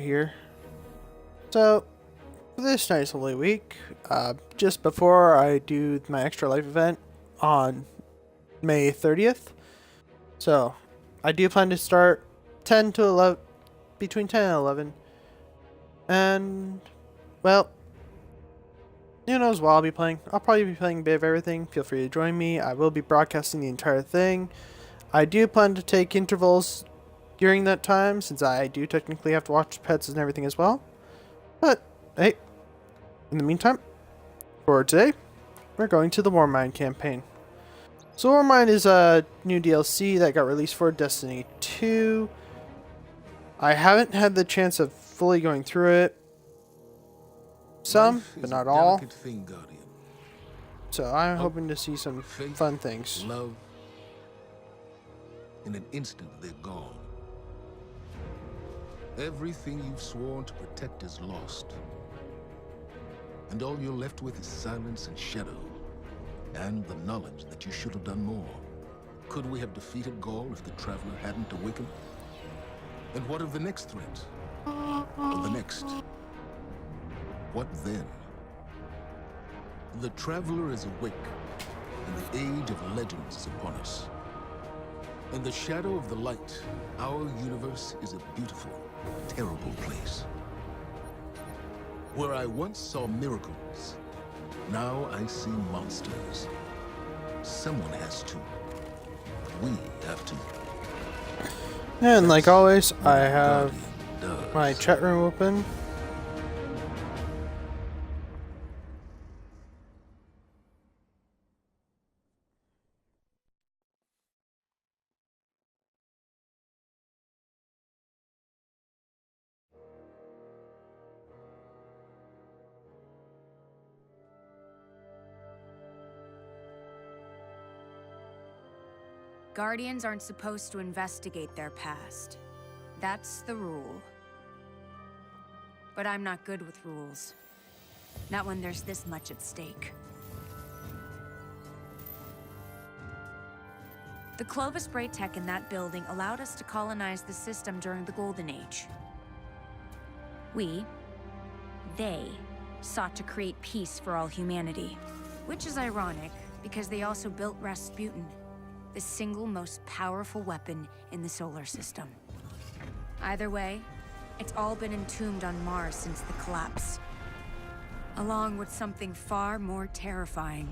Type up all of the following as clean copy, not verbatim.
here. So, for this nice holy week, just before I do my extra life event on May 30th, so I do plan to start 10 to 11, between 10 and 11, and, well, who knows what I'll be playing. I'll probably be playing a bit of everything. Feel free to join me. I will be broadcasting the entire thing. I do plan to take intervals during that time, since I do technically have to watch pets and everything as well. But, hey, in the meantime, for today, we're going to the Warmind campaign. So Warmind is a new DLC that got released for Destiny 2. I haven't had the chance of fully going through it. Some, but not all. Thing, Guardian. So I'm hoping to see some fun things. Love. In an instant, they're gone. Everything you've sworn to protect is lost. And all you're left with is silence and shadow. And the knowledge that you should have done more. Could we have defeated Gaul if the Traveler hadn't awakened? And what of the next threat? Or the next? What then? The Traveler is awake, and the age of legends is upon us. In the shadow of the light, our universe is a beautiful, terrible place. Where I once saw miracles, now I see monsters. Someone has to. We have to. And like always, I have my chat room open. Guardians aren't supposed to investigate their past. That's the rule. But I'm not good with rules. Not when there's this much at stake. The Clovis spray tech in that building allowed us to colonize the system during the Golden Age. They, sought to create peace for all humanity. Which is ironic, because they also built Rasputin, the single most powerful weapon in the solar system. Either way, it's all been entombed on Mars since the collapse. Along with something far more terrifying.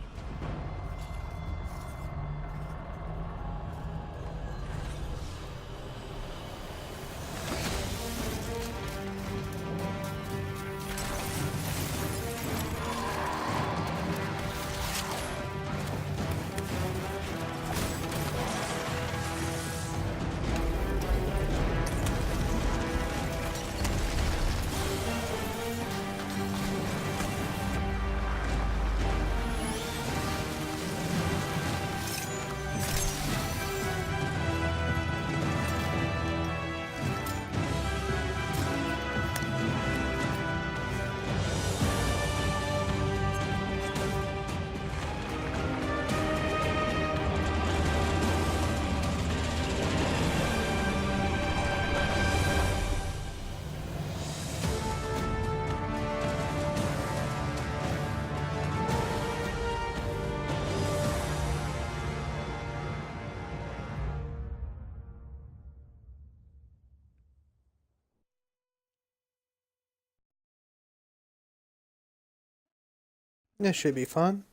This should be fun.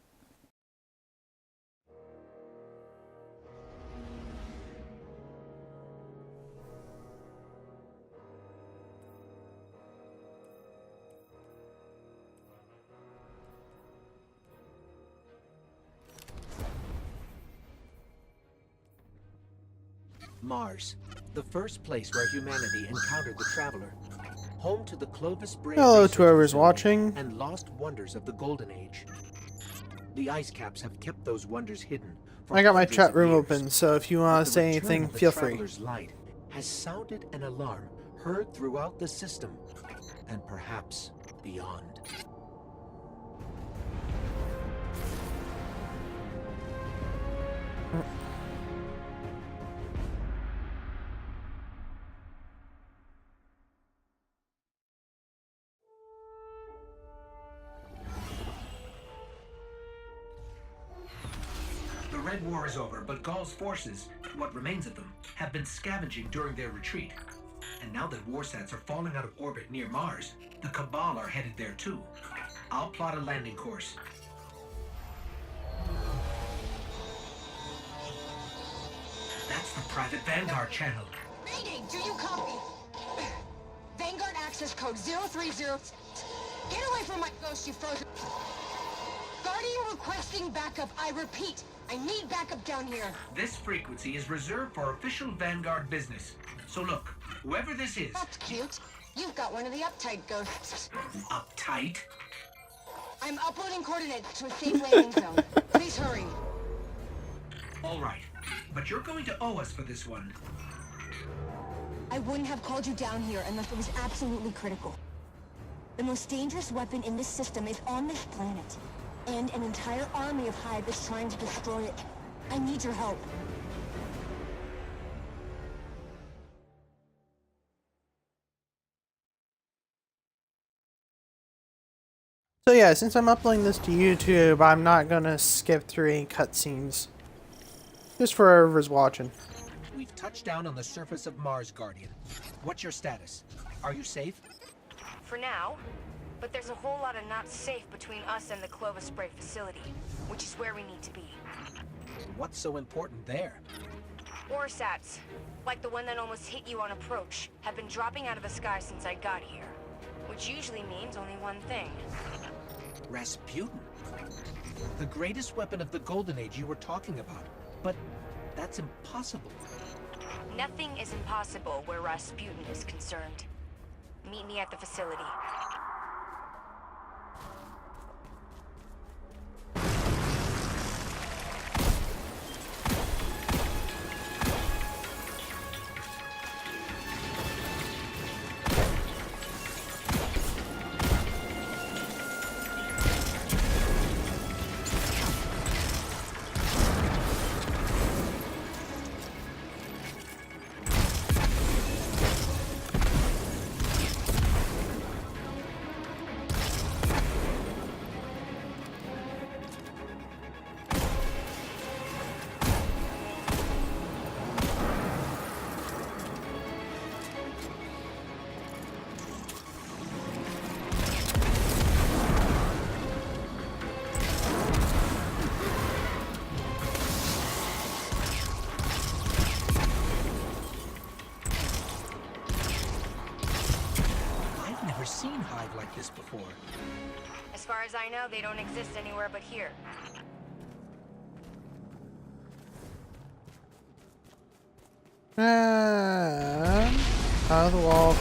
Mars, the first place where humanity encountered the Traveler. Home to the Clovis Bray Hello research to whoever's facility watching. and lost wonders of the Golden Age. The ice caps have kept those wonders hidden for I got my hundreds chat of room years. open, so if you want But to the say return anything, of the feel free. Traveler's light has sounded an alarm heard throughout the system and perhaps beyond. Red War is over, but Gaul's forces, what remains of them, have been scavenging during their retreat. And now that warsats are falling out of orbit near Mars, the Cabal are headed there too. I'll plot a landing course. That's the private Vanguard channel. Mayday, do you copy? Vanguard access code 030. Get away from my ghost, you frozen. Guardian requesting backup. I repeat, I need backup down here. This frequency is reserved for official Vanguard business. So look, whoever this is... That's cute. You've got one of the uptight ghosts. Uptight? I'm uploading coordinates to a safe landing zone. Please hurry. All right, but you're going to owe us for this one. I wouldn't have called you down here unless it was absolutely critical. The most dangerous weapon in this system is on this planet. And an entire army of Hive is trying to destroy it. I need your help. So yeah, since I'm uploading this to YouTube, I'm not gonna skip through any cutscenes. Just for whoever's watching. We've touched down on the surface of Mars, Guardian. What's your status? Are you safe? For now, but there's a whole lot of not safe between us and the Clovis Spray facility, which is where we need to be. What's so important there? Warsats, like the one that almost hit you on approach, have been dropping out of the sky since I got here. Which usually means only one thing. Rasputin. The greatest weapon of the Golden Age you were talking about. But that's impossible. Nothing is impossible where Rasputin is concerned. Meet me at the facility. Seen Hive like this before. As far as I know, they don't exist anywhere but here. Out of the wall.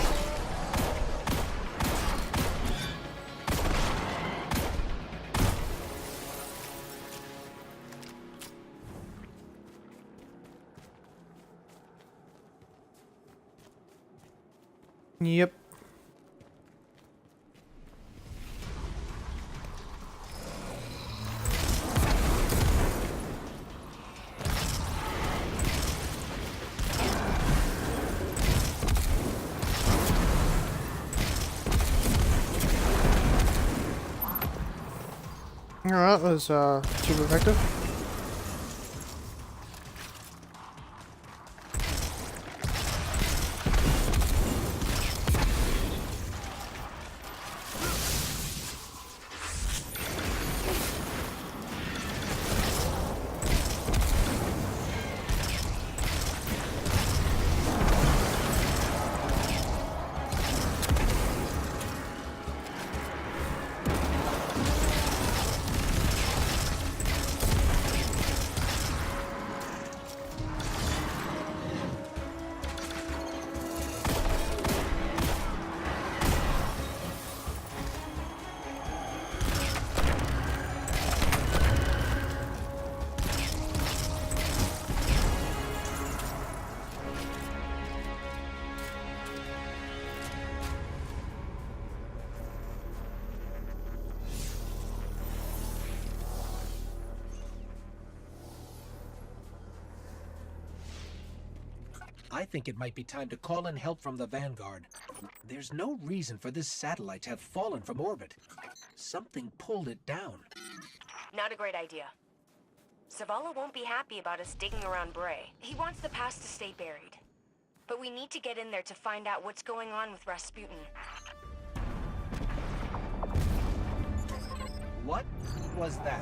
Yep. Alright, that was super effective. I think it might be time to call in help from the Vanguard. There's no reason for this satellite to have fallen from orbit. Something pulled it down. Not a great idea. Zavala won't be happy about us digging around Bray. He wants the past to stay buried. But we need to get in there to find out what's going on with Rasputin. What was that?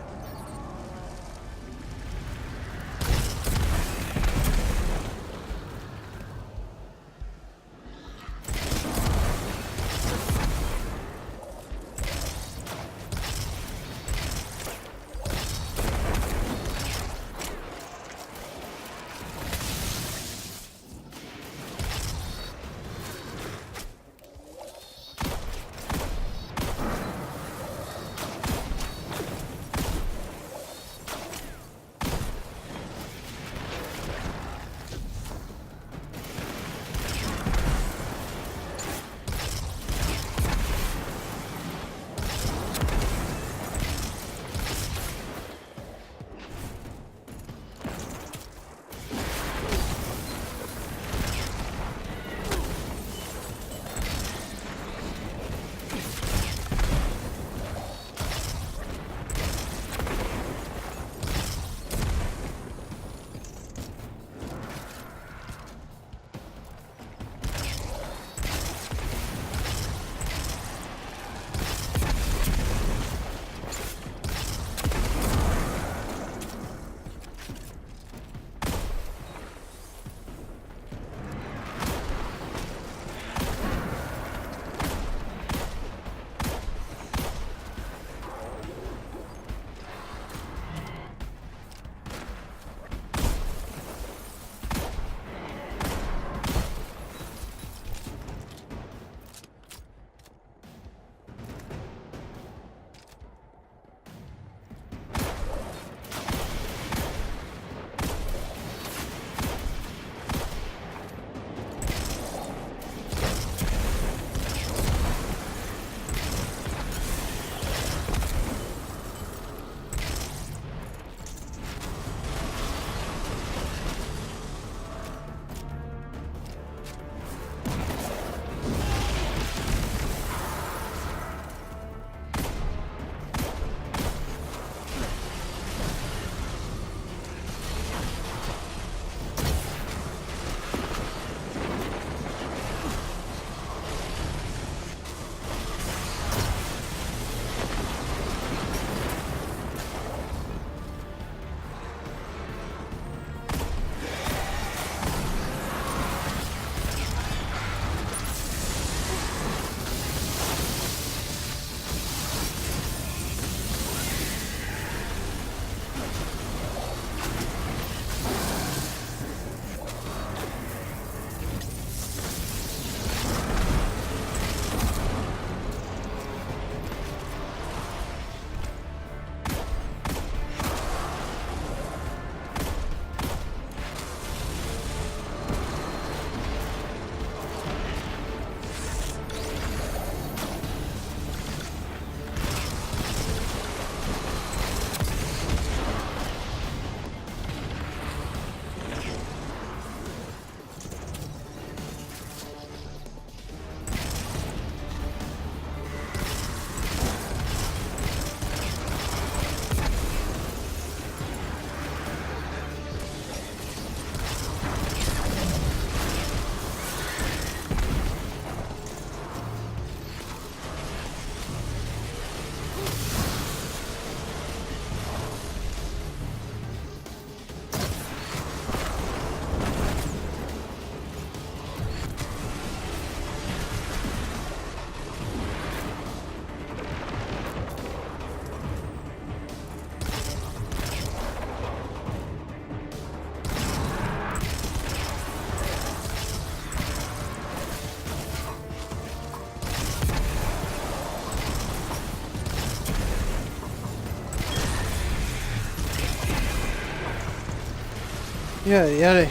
Yeah.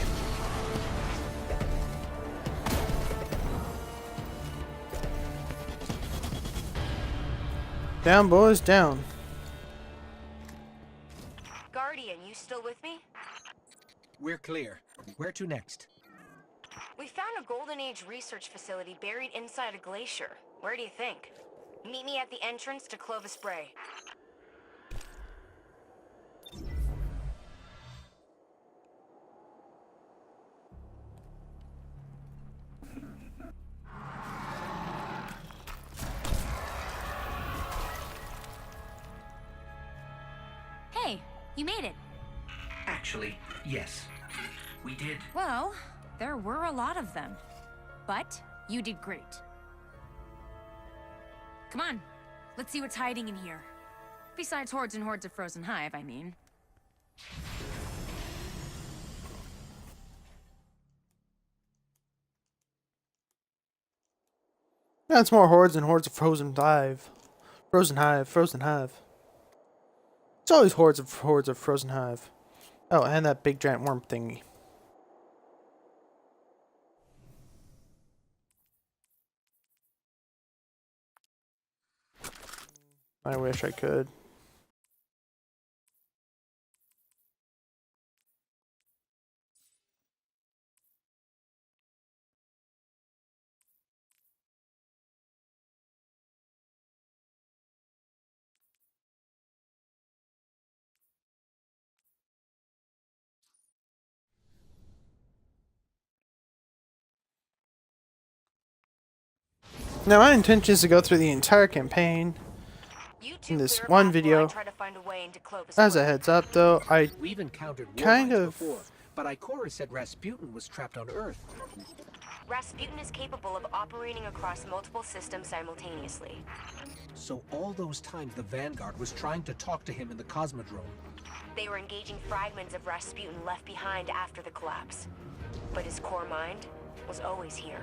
Down, boys, down. Guardian, you still with me? We're clear. Where to next? We found a Golden Age research facility buried inside a glacier. Where do you think? Meet me at the entrance to Clovis Bray. You made it. Actually, yes. We did. Well, there were a lot of them. But you did great. Come on, let's see what's hiding in here. Besides hordes and hordes of frozen hive, I mean. Yeah, it's more hordes and hordes of frozen hive. Frozen hive, frozen hive. It's always hordes of frozen hive. Oh, and that big giant worm thingy. I wish I could. Now my intention is to go through the entire campaign in this one video. As a heads up though, I We've encountered kind Warminds of before, but Ikora said Rasputin was trapped on Earth. Rasputin is capable of operating across multiple systems simultaneously. So all those times the Vanguard was trying to talk to him in the Cosmodrome. They were engaging fragments of Rasputin left behind after the collapse. But his core mind was always here.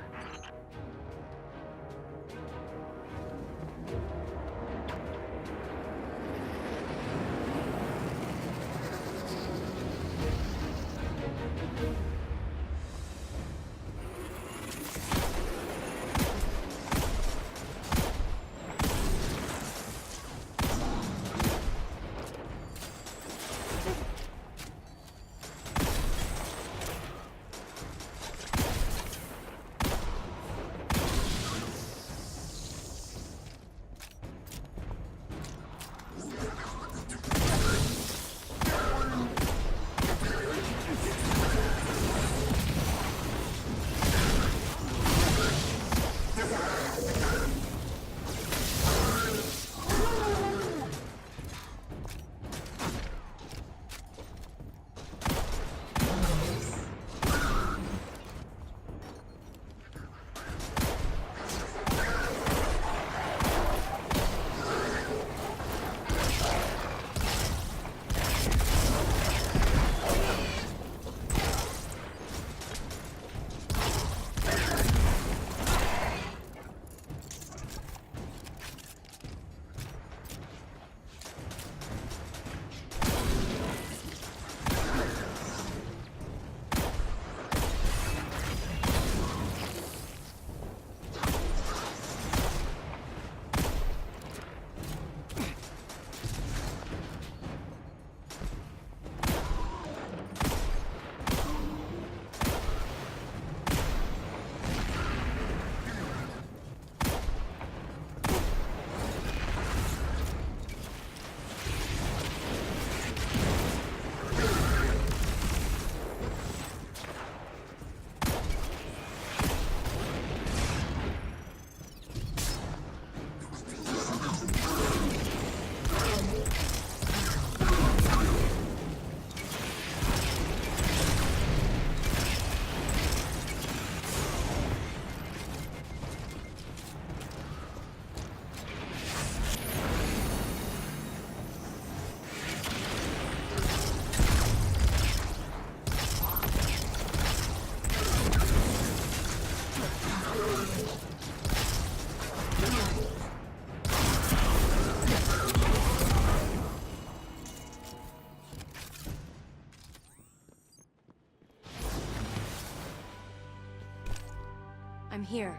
I'm here.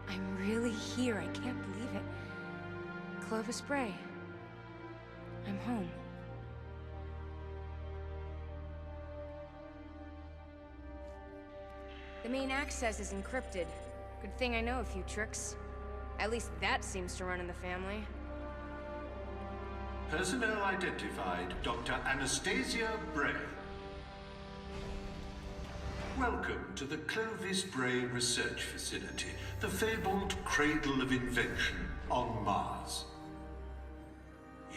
I'm really here. I can't believe it. Clovis Bray. I'm home. The main access is encrypted. Good thing I know a few tricks. At least that seems to run in the family. Personnel identified, Dr. Anastasia Bray. Welcome to the Clovis Bray Research Facility, the fabled cradle of invention on Mars.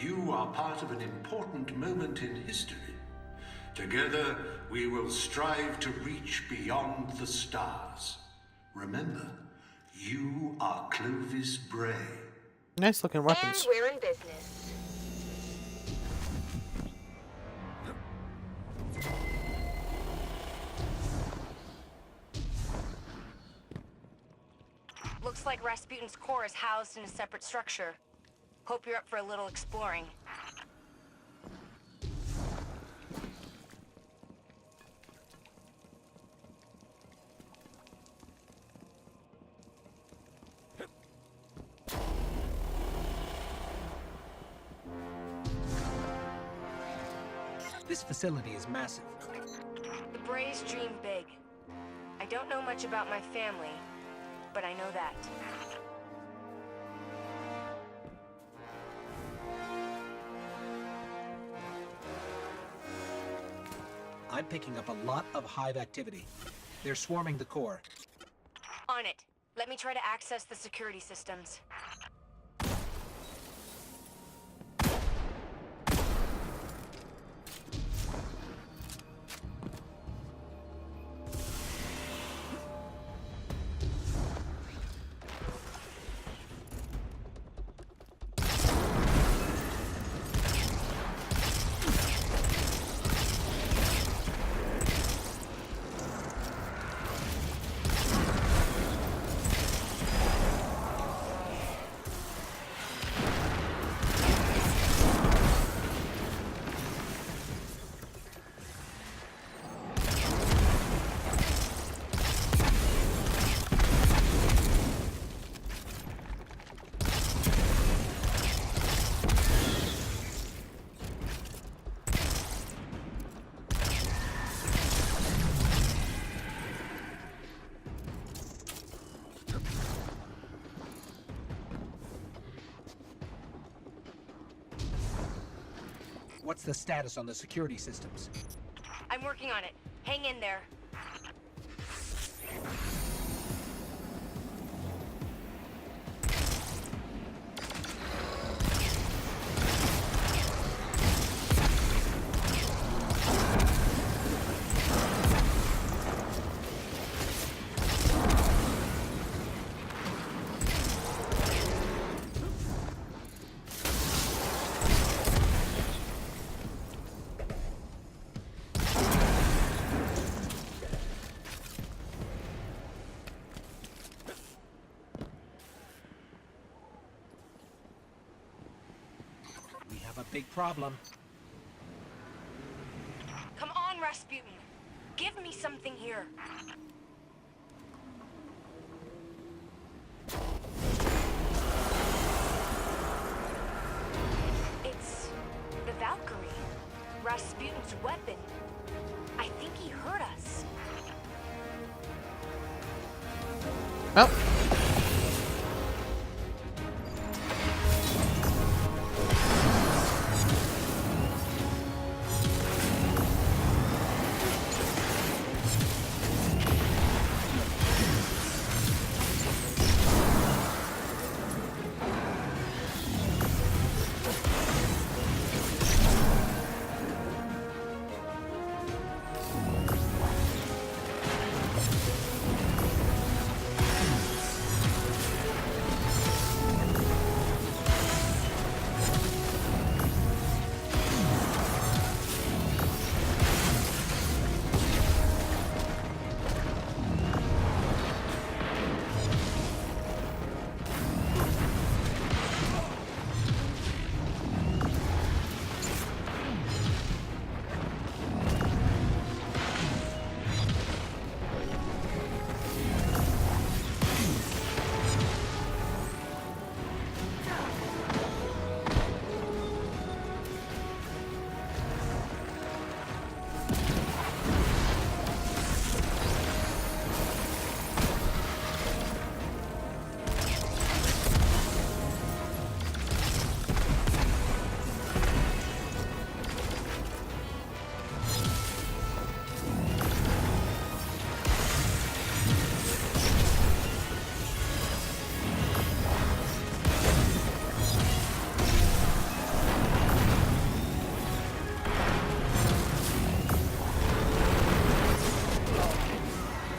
You are part of an important moment in history. Together, we will strive to reach beyond the stars. Remember, you are Clovis Bray. Nice looking weapons. And we're in business. Looks like Rasputin's core is housed in a separate structure. Hope you're up for a little exploring. This facility is massive. The Brays dream big. I don't know much about my family, but I know that. I'm picking up a lot of hive activity. They're swarming the core. On it. Let me try to access the security systems. What's the status on the security systems? I'm working on it. Hang in there. Big problem. Come on, Rasputin. Give me something here. It's the Valkyrie. Rasputin's weapon. I think he heard us. Well.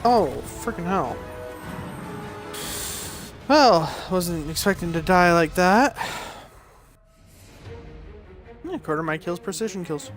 Oh, freaking hell. Well, wasn't expecting to die like that. Yeah, quarter of my kills, precision kills.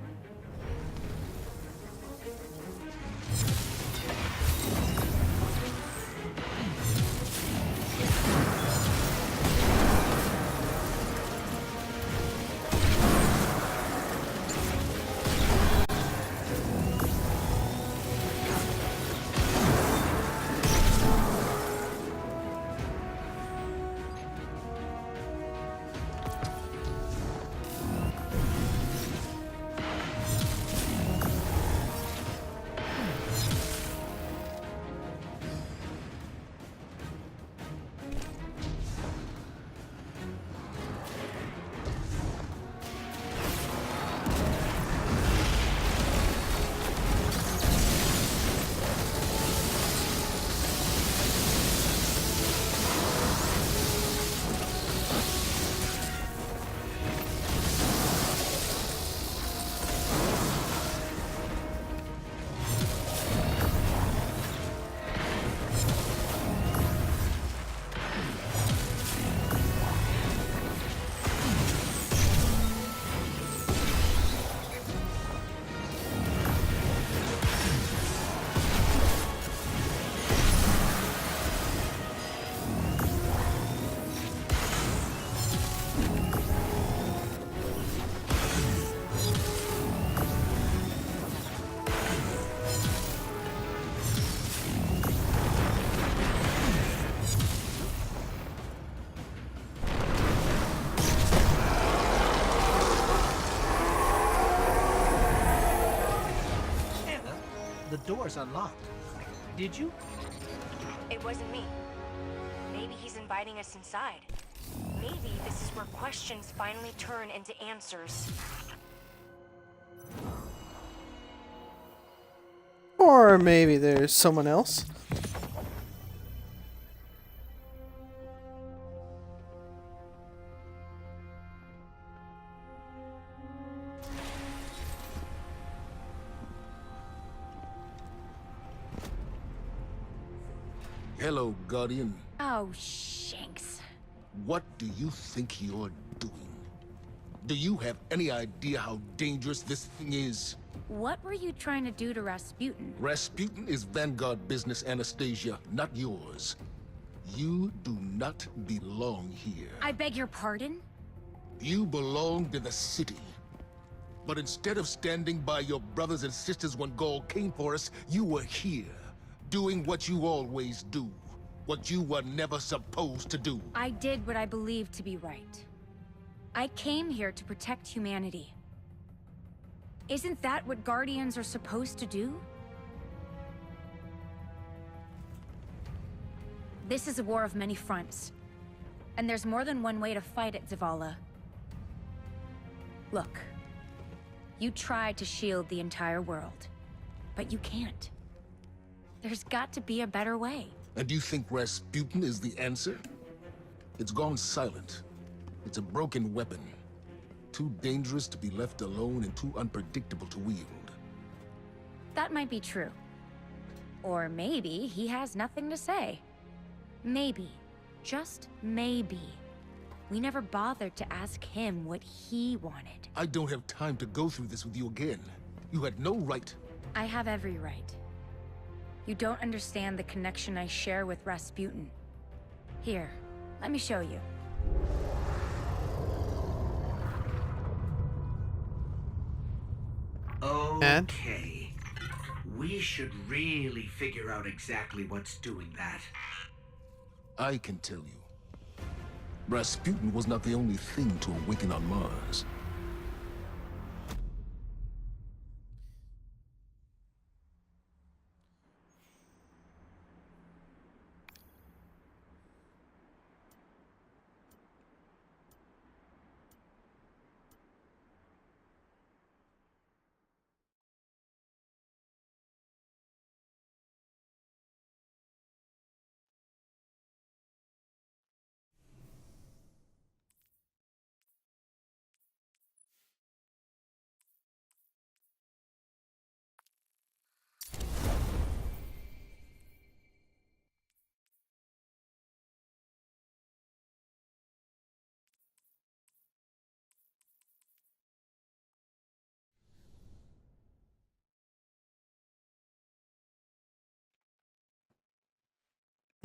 Anna, the door's unlocked. Did you? It wasn't me. Maybe he's inviting us inside. Maybe this is where questions finally turn into answers. Or maybe there's someone else. Hello, Guardian. Oh, shanks. What do you think you're doing? Do you have any idea how dangerous this thing is? What were you trying to do to Rasputin? Rasputin is Vanguard business, Anastasia, not yours. You do not belong here. I beg your pardon? You belonged in the city. But instead of standing by your brothers and sisters when Gaul came for us, you were here, doing what you always do. What you were never supposed to do. I did what I believed to be right. I came here to protect humanity. Isn't that what Guardians are supposed to do? This is a war of many fronts. And there's more than one way to fight it, Zavala. Look. You tried to shield the entire world. But you can't. There's got to be a better way. And you think Rasputin is the answer? It's gone silent. It's a broken weapon. Too dangerous to be left alone and too unpredictable to wield. That might be true. Or maybe he has nothing to say. Maybe. Just maybe. We never bothered to ask him what he wanted. I don't have time to go through this with you again. You had no right. I have every right. You don't understand the connection I share with Rasputin. Here, let me show you. And? Okay. We should really figure out exactly what's doing that. I can tell you. Rasputin was not the only thing to awaken on Mars.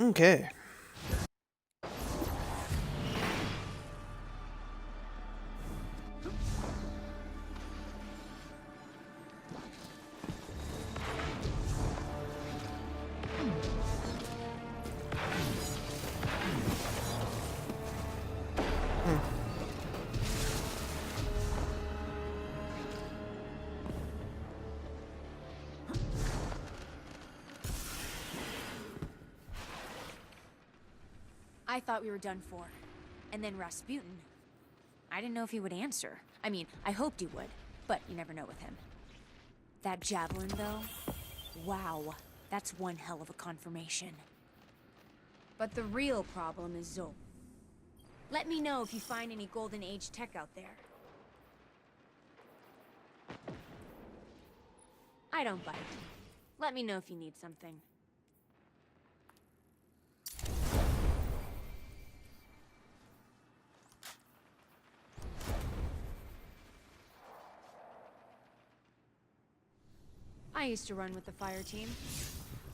Okay. I thought we were done for. And then Rasputin. I didn't know if he would answer. I mean, I hoped he would, but you never know with him. That javelin, though? Wow, that's one hell of a confirmation. But the real problem is Zol. Let me know if you find any Golden Age tech out there. I don't bite. Let me know if you need something. I used to run with the fire team.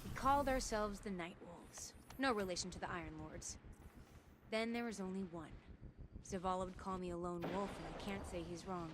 We called ourselves the Night Wolves. No relation to the Iron Lords. Then there was only one. Zavala would call me a lone wolf, and I can't say he's wrong.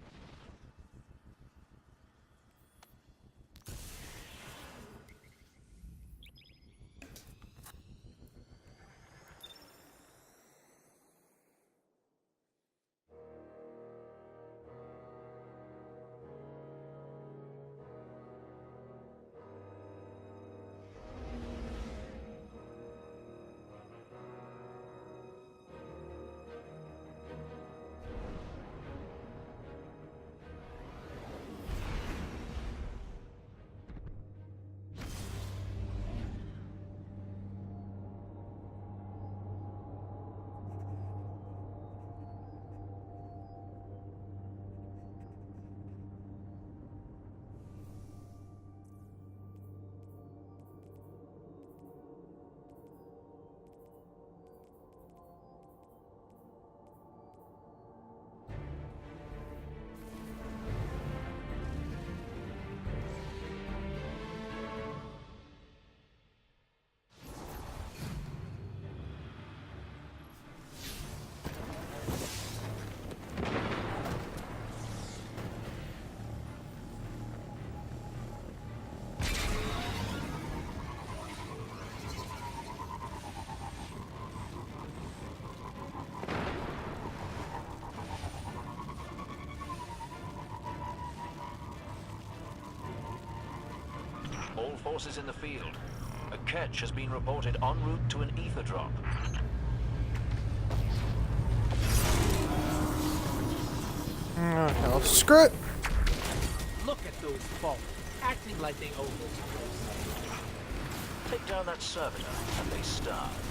All forces in the field. A catch has been reported en route to an ether drop. Oh, hell, screw it. Look at those faults, acting like they own this place. Take down that servitor, and they starve.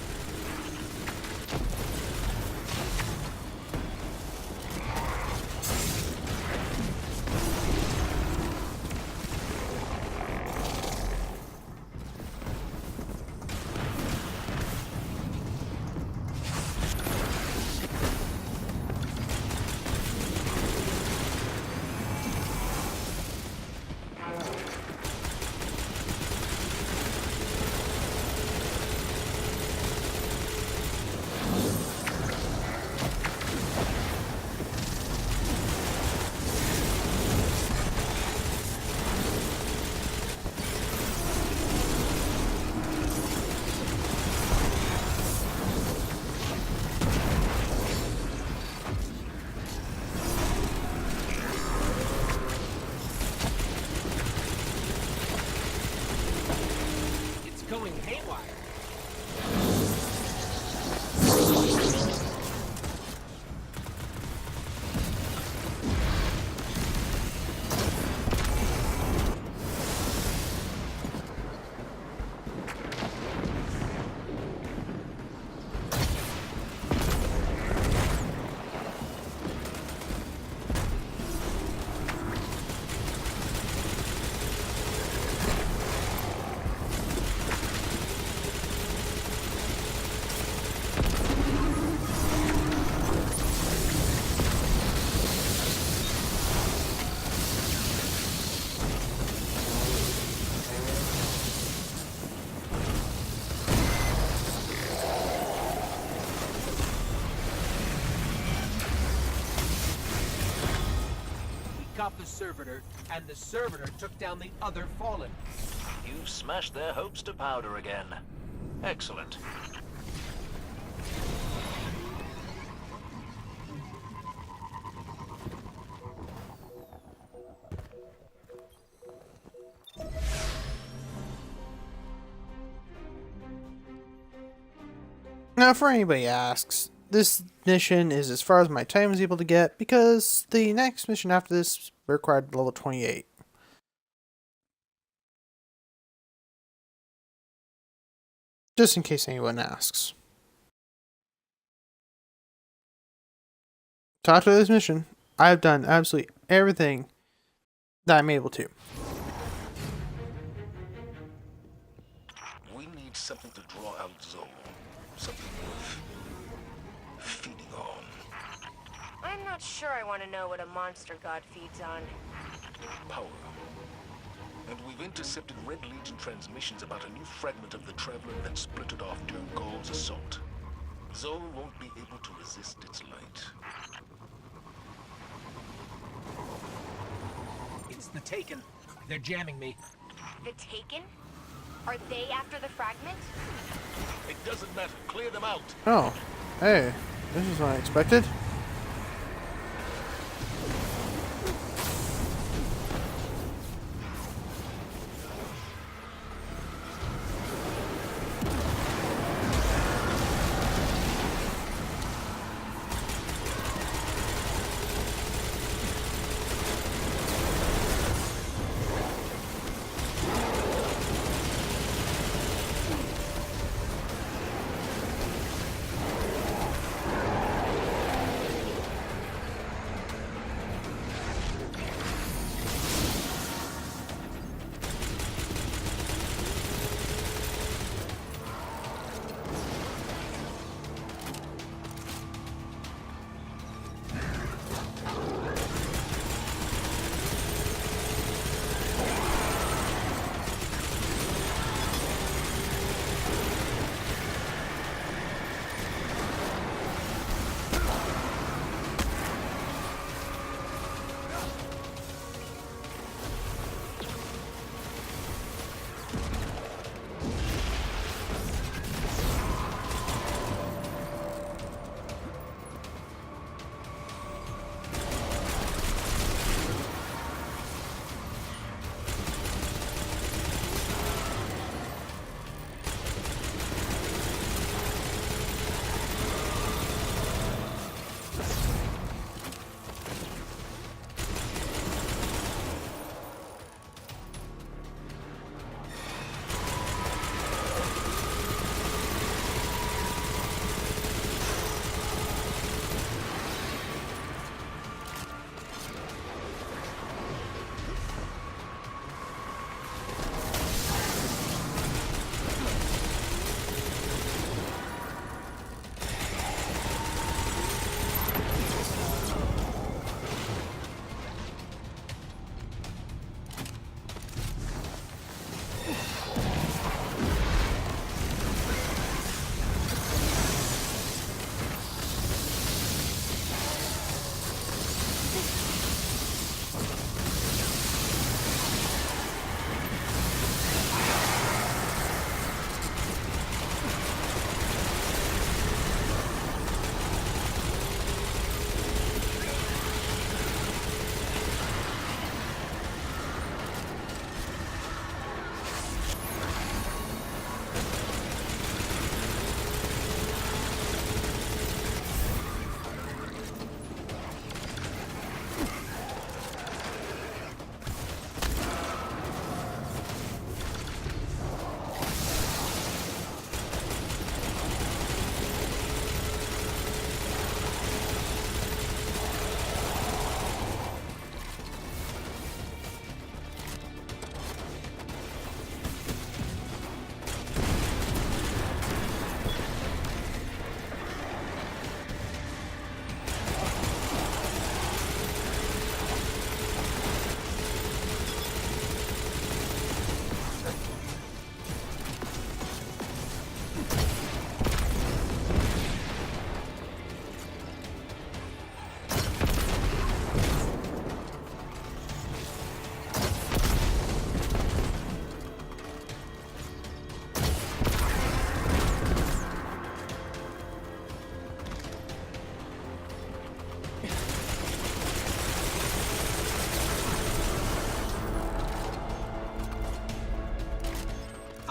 stop the servitor, and the servitor took down the other Fallen. You've smashed their hopes to powder again. Excellent. Now, for anybody asks, this mission is as far as my time was able to get because the next mission after this required level 28. Just in case anyone asks. To after this mission, I've done absolutely everything that I'm able to. We need something to draw out Zoe. Something worth feeding on. I'm not sure I want to know what a monster god feeds on. Power. And we've intercepted Red Legion transmissions about a new fragment of the Traveler that splintered off during Gaul's assault. Zoe won't be able to resist its light. It's the Taken. They're jamming me. The Taken? Are they after the fragment? It doesn't matter. Clear them out. Oh, hey, this is unexpected.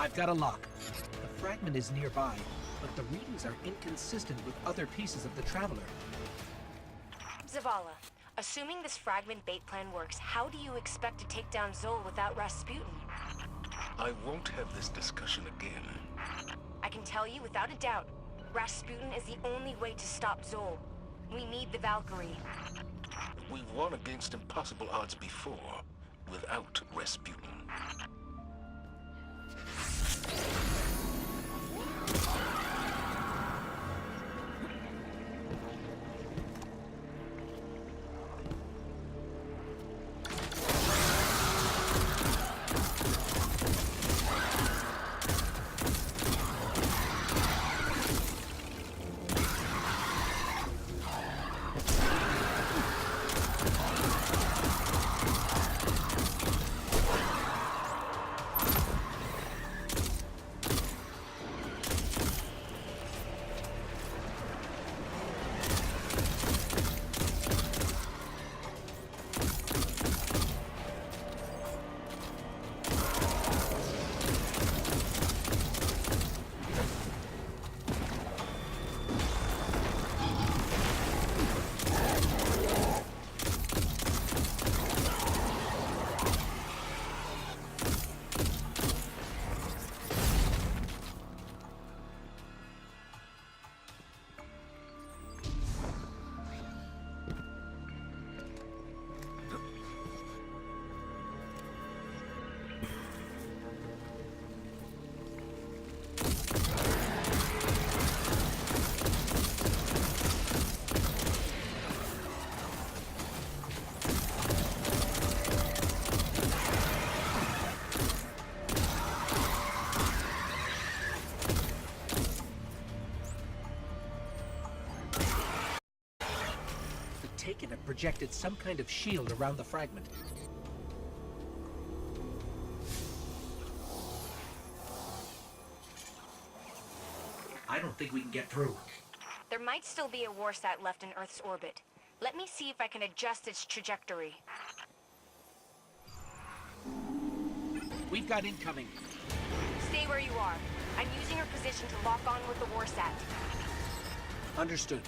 I've got a lock. The fragment is nearby, but the readings are inconsistent with other pieces of the Traveler. Zavala, assuming this fragment bait plan works, how do you expect to take down Zol without Rasputin? I won't have this discussion again. I can tell you without a doubt, Rasputin is the only way to stop Zol. We need the Valkyrie. We've won against impossible odds before, without Rasputin. Taken and projected some kind of shield around the fragment. I don't think we can get through. There might still be a Warsat left in Earth's orbit. Let me see if I can adjust its trajectory. We've got incoming. Stay where you are. I'm using her position to lock on with the Warsat. Understood.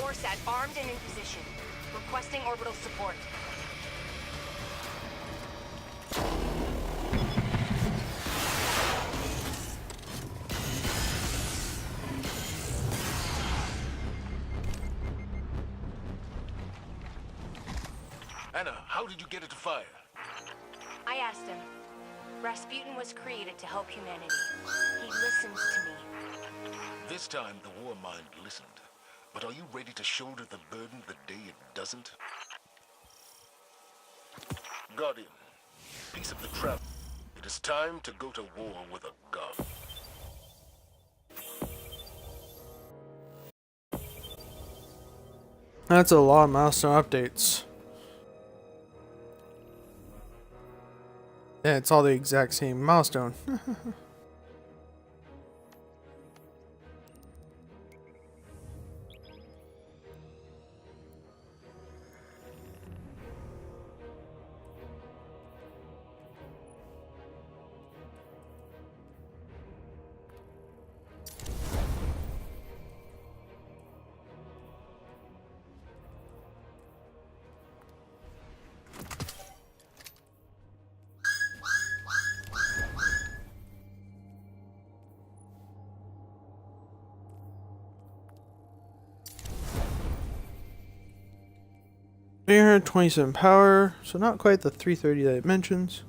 Warsat armed and in position. Requesting orbital support. Anna, how did you get it to fire? I asked him. Rasputin was created to help humanity. He listens to me. This time, the Warmind listened. But are you ready to shoulder the burden the day it doesn't? Guardian, piece of the trap. It is time to go to war with a god. That's a lot of milestone updates. Yeah, it's all the exact same milestone. Three 327 power, so not quite the 330 that it mentions.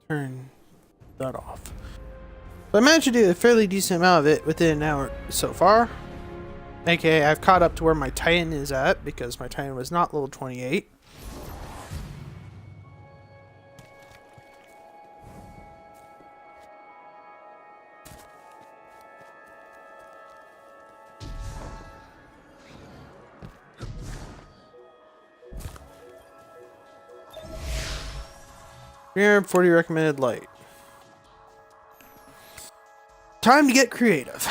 Turn that off. So I managed to do a fairly decent amount of it within an hour so far. AKA, I've caught up to where my Titan is at, because my Titan was not level 28. Here, 40 recommended light. Time to get creative.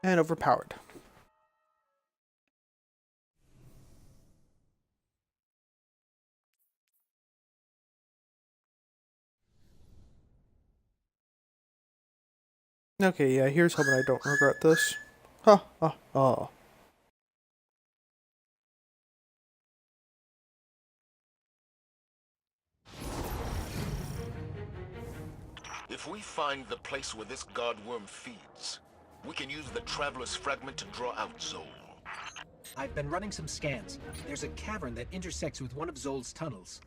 And overpowered. Okay, yeah, here's hoping I don't regret this. Ha ha ha. If we find the place where this godworm feeds, we can use the Traveler's Fragment to draw out Zol. I've been running some scans. There's a cavern that intersects with one of Zol's tunnels.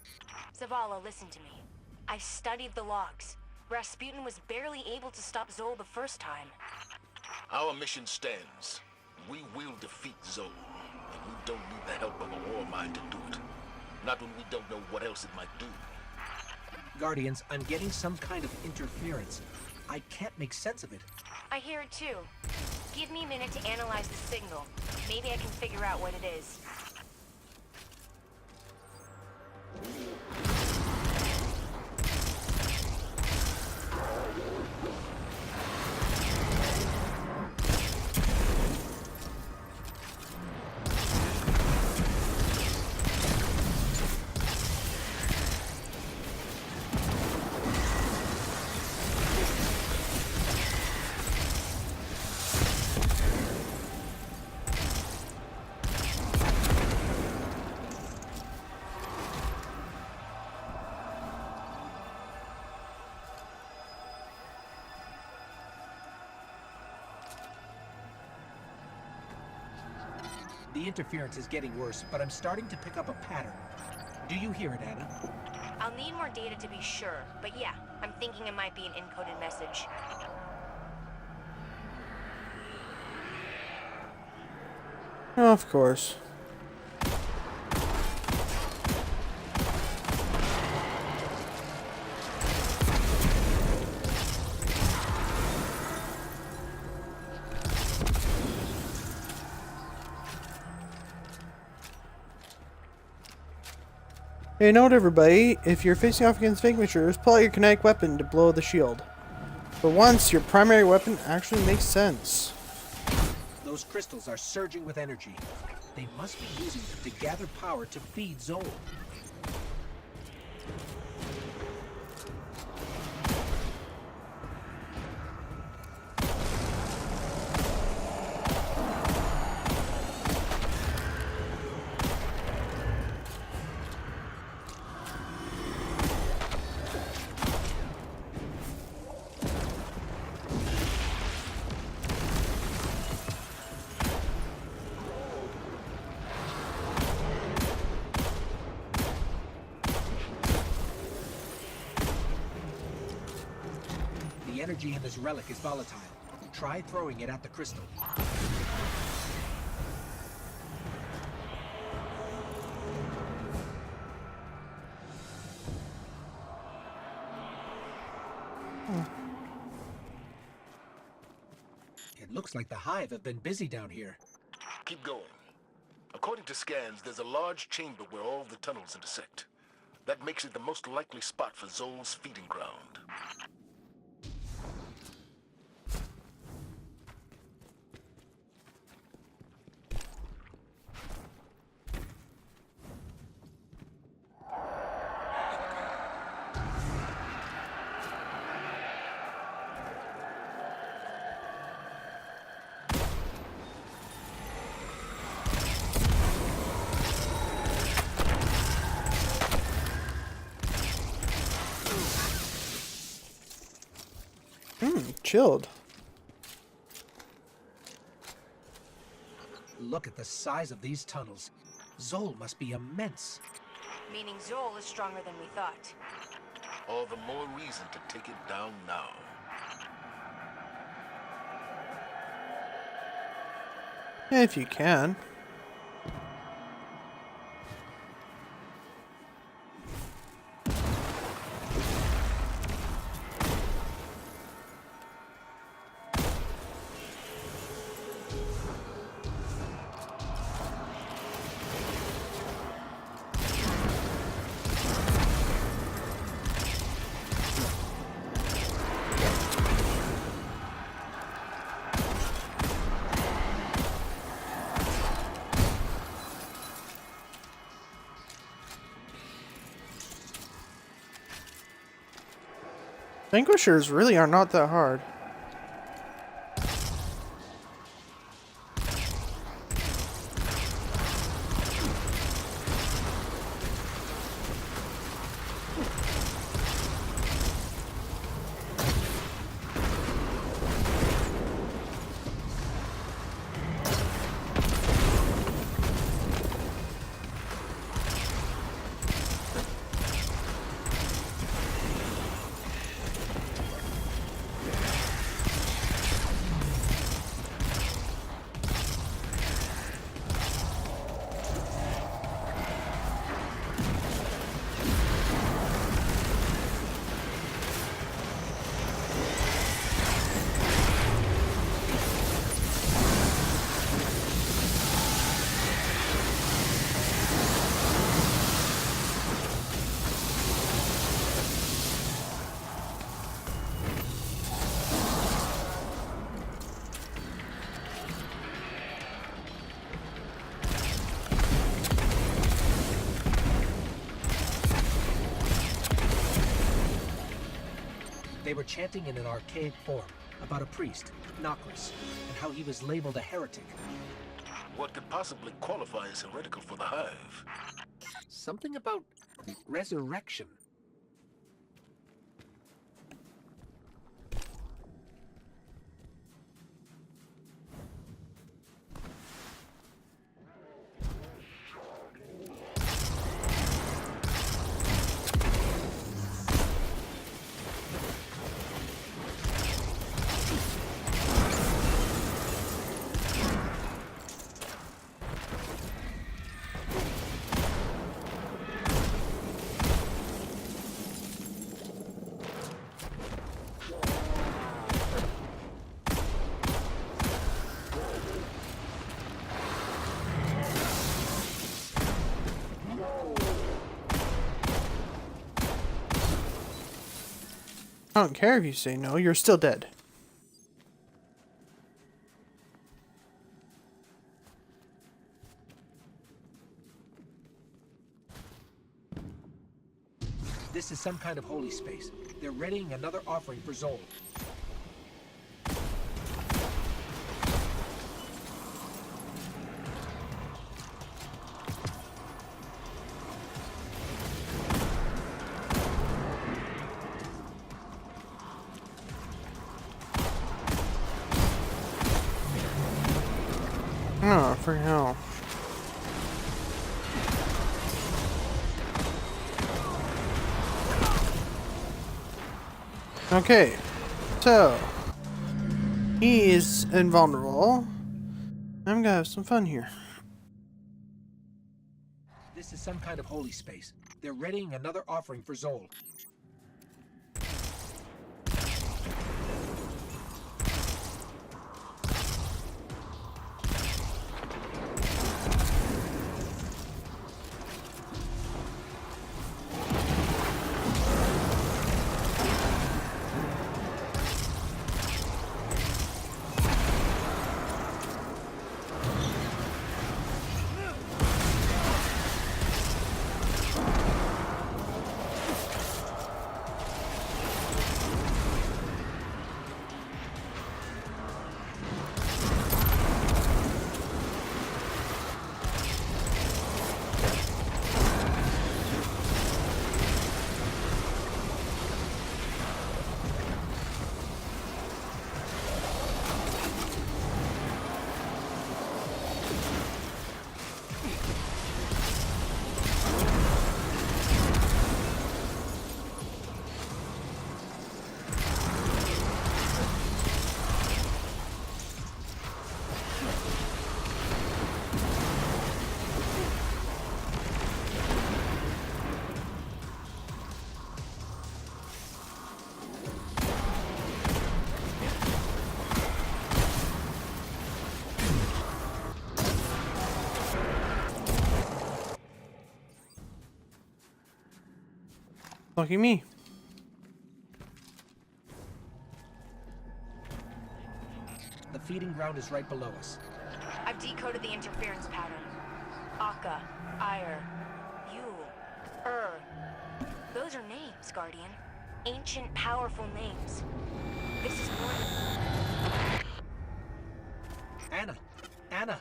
Zavala, listen to me. I studied the logs. Rasputin was barely able to stop Zol the first time. Our mission stands. We will defeat Zol, and we don't need the help of a Warmind to do it. Not when we don't know what else it might do. Guardians, I'm getting some kind of interference. I can't make sense of it. I hear it too. Give me a minute to analyze the signal. Maybe I can figure out what it is. The interference is getting worse, but I'm starting to pick up a pattern. Do you hear it, Anna? I'll need more data to be sure, but yeah, I'm thinking it might be an encoded message. Of course. Hey, note everybody, if you're facing off against Vanquishers, pull out your kinetic weapon to blow the shield. For once, your primary weapon actually makes sense. Those crystals are surging with energy. They must be using them to gather power to feed Zol. The energy in this relic is volatile. Try throwing it at the crystal. It looks like the Hive have been busy down here. Keep going. According to scans, there's a large chamber where all the tunnels intersect. That makes it the most likely spot for Zol's feeding ground. Chilled. Look at the size of these tunnels. Zol must be immense. Meaning Zol is stronger than we thought. All the more reason to take it down now. If you can. Vanquishers really are not that hard. They were chanting in an archaic form about a priest, Nocris, and how he was labeled a heretic. What could possibly qualify as heretical for the Hive? Something about resurrection. I don't care if you say no, you're still dead. This is some kind of holy space. They're readying another offering for Zol. Oh, for hell. Okay, so he is invulnerable. I'm gonna have some fun here. This is some kind of holy space. They're readying another offering for Zol. Lucky me. The feeding ground is right below us. I've decoded the interference pattern. Akka, Ire, Yule, Those are names, Guardian. Ancient, powerful names. This is more... Anna! Anna!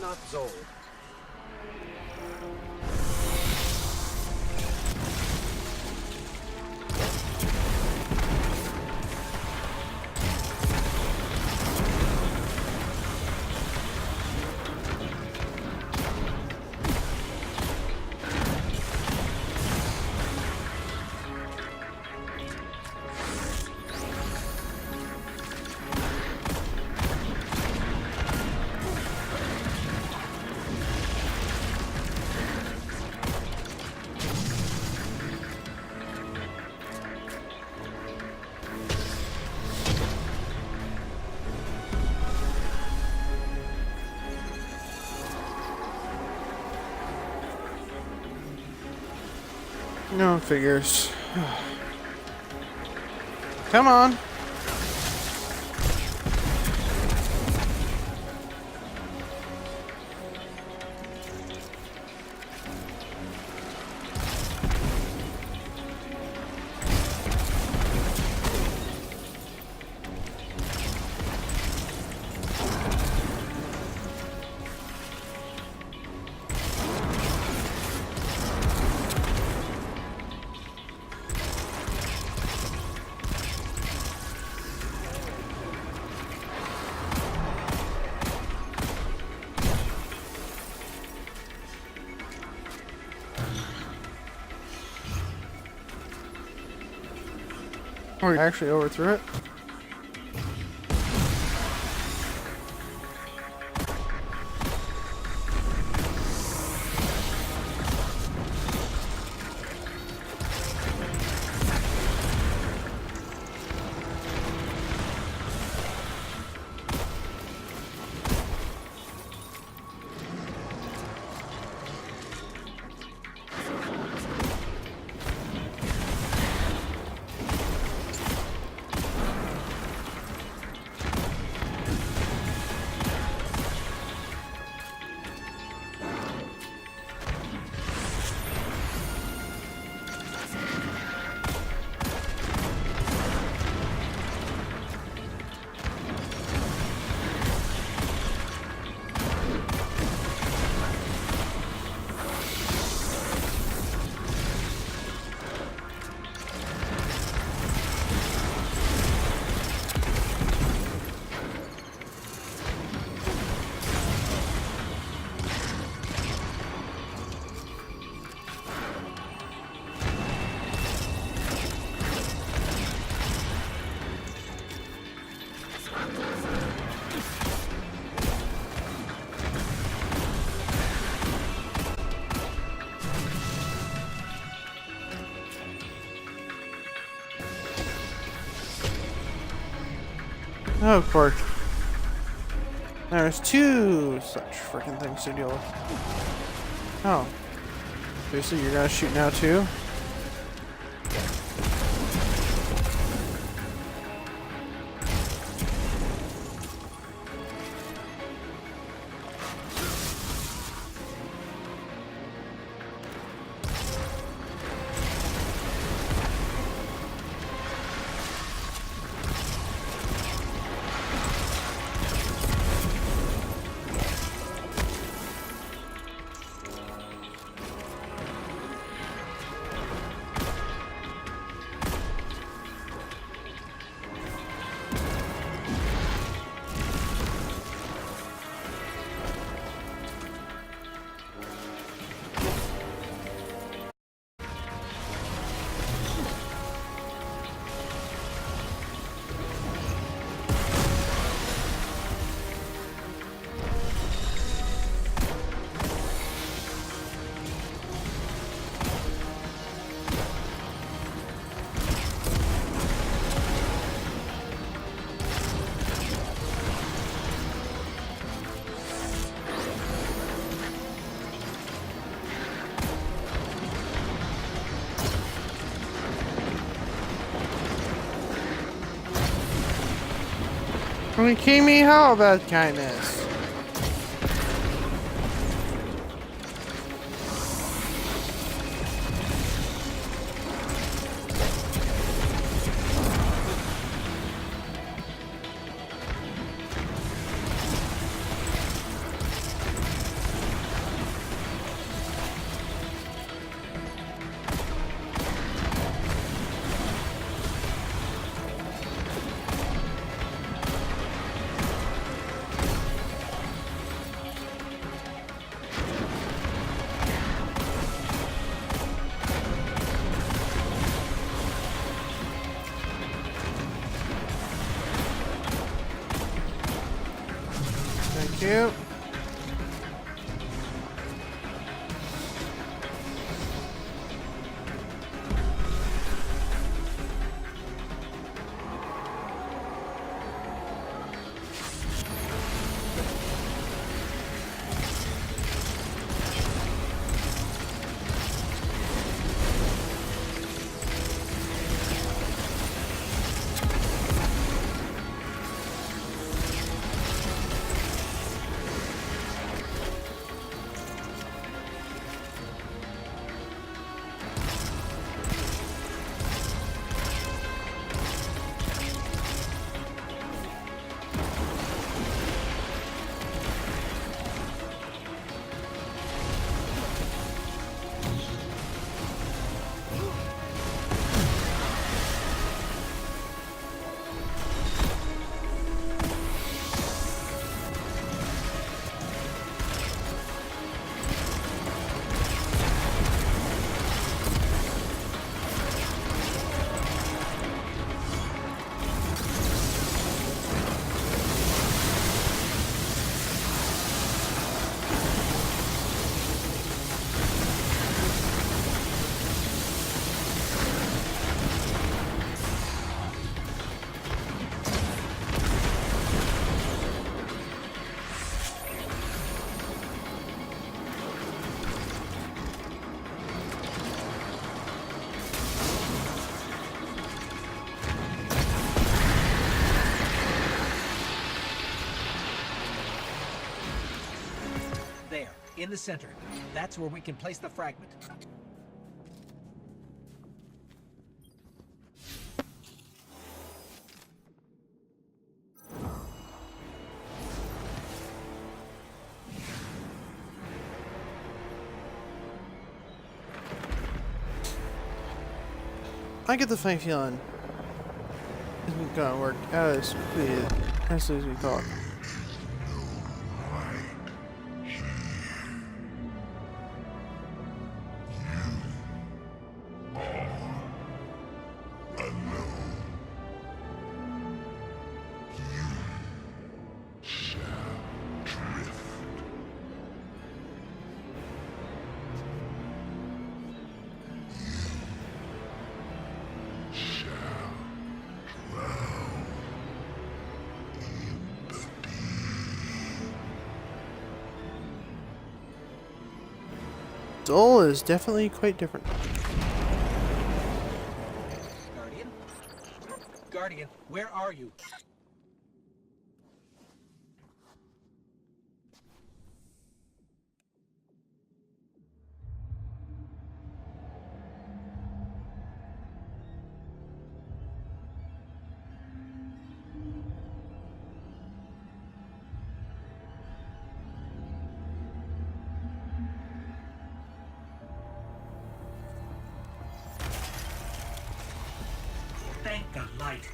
Not Zol. No figures. Come on. Or you actually overthrew it. Oh, of course. There's two such freaking things to deal with. Oh. Seriously, you're gonna shoot now too? Are you kidding me? How about kindness? Thank you. There, in the center. That's where we can place the fragment. I get the funny feeling this isn't gonna work as soon as we thought. Soul is definitely quite different. Guardian? Guardian, where are you? Thank the light.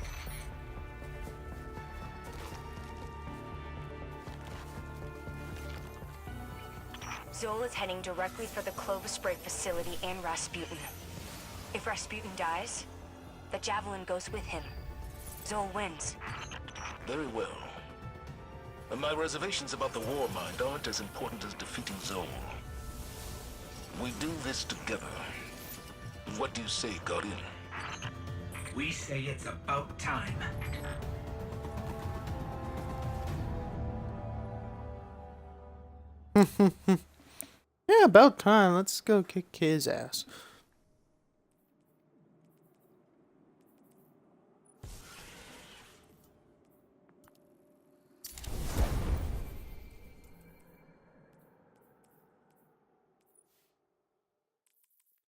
Zol is heading directly for the Clovis Spray facility and Rasputin. If Rasputin dies, the Javelin goes with him. Zol wins. Very well. And my reservations about the Warmind aren't as important as defeating Zol. We do this together. What do you say, Guardian? We say it's about time. Yeah, about time. Let's go kick his ass.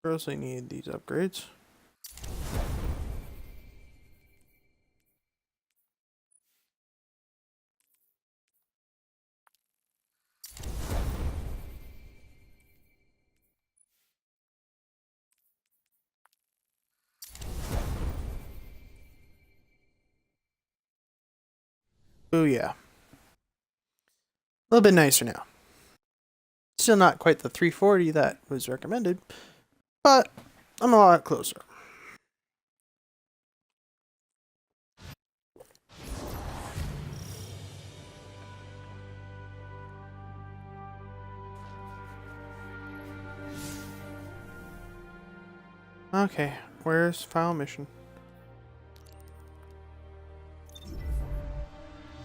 Grossly need these upgrades. Oh yeah. A little bit nicer now. Still not quite the 340 that was recommended, but I'm a lot closer. Okay, where's file mission?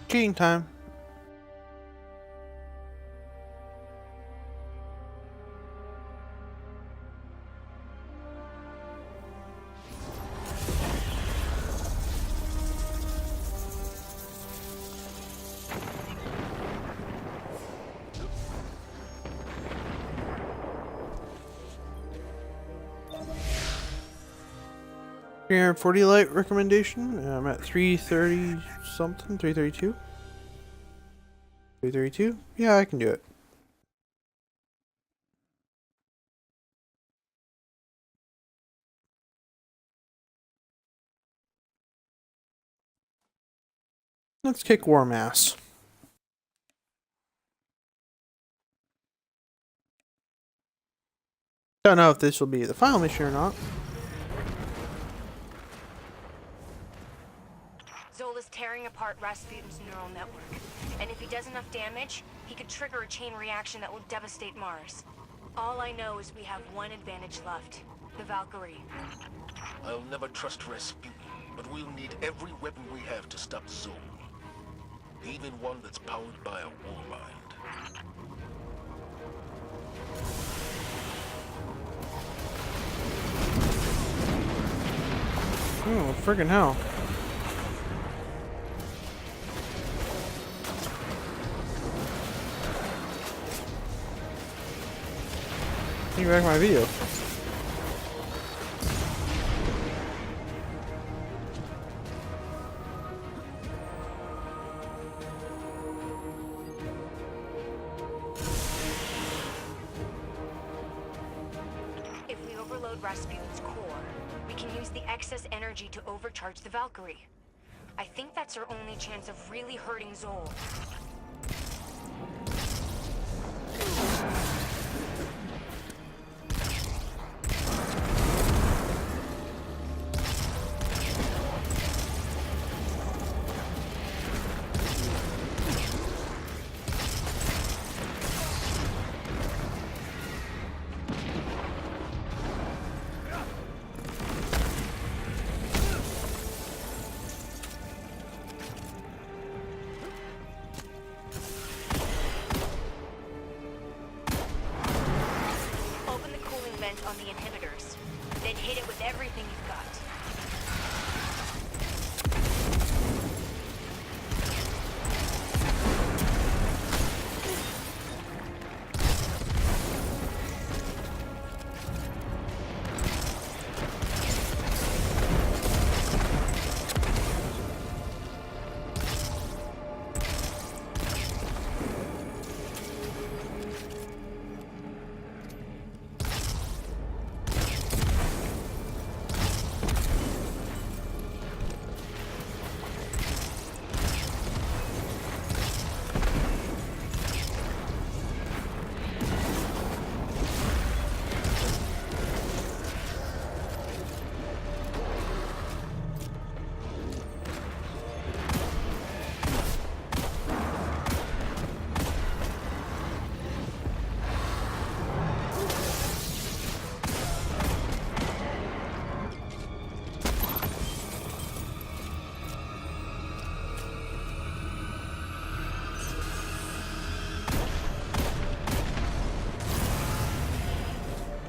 Cheating time. Here, 40 light recommendation. I'm at 330 something, 332. 332? Yeah, I can do it. Let's kick warm ass. Don't know if this will be the final mission or not. Zol is tearing apart Rasputin's neural network. And if he does enough damage, he could trigger a chain reaction that will devastate Mars. All I know is we have one advantage left. The Valkyrie. I'll never trust Rasputin, but we'll need every weapon we have to stop Zol. Even one that's powered by a Warmind. Oh, friggin' hell. Take back my video. If we overload Rasputin's core, we can use the excess energy to overcharge the Valkyrie. I think that's our only chance of really hurting Zol. On the inhibitors, then hit it with everything you've got.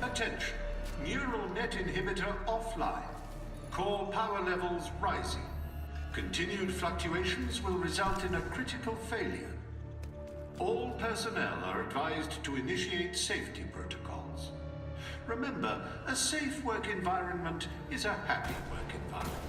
Attention. Neural net inhibitor offline. Core power levels rising. Continued fluctuations will result in a critical failure. All personnel are advised to initiate safety protocols. Remember, a safe work environment is a happy work environment.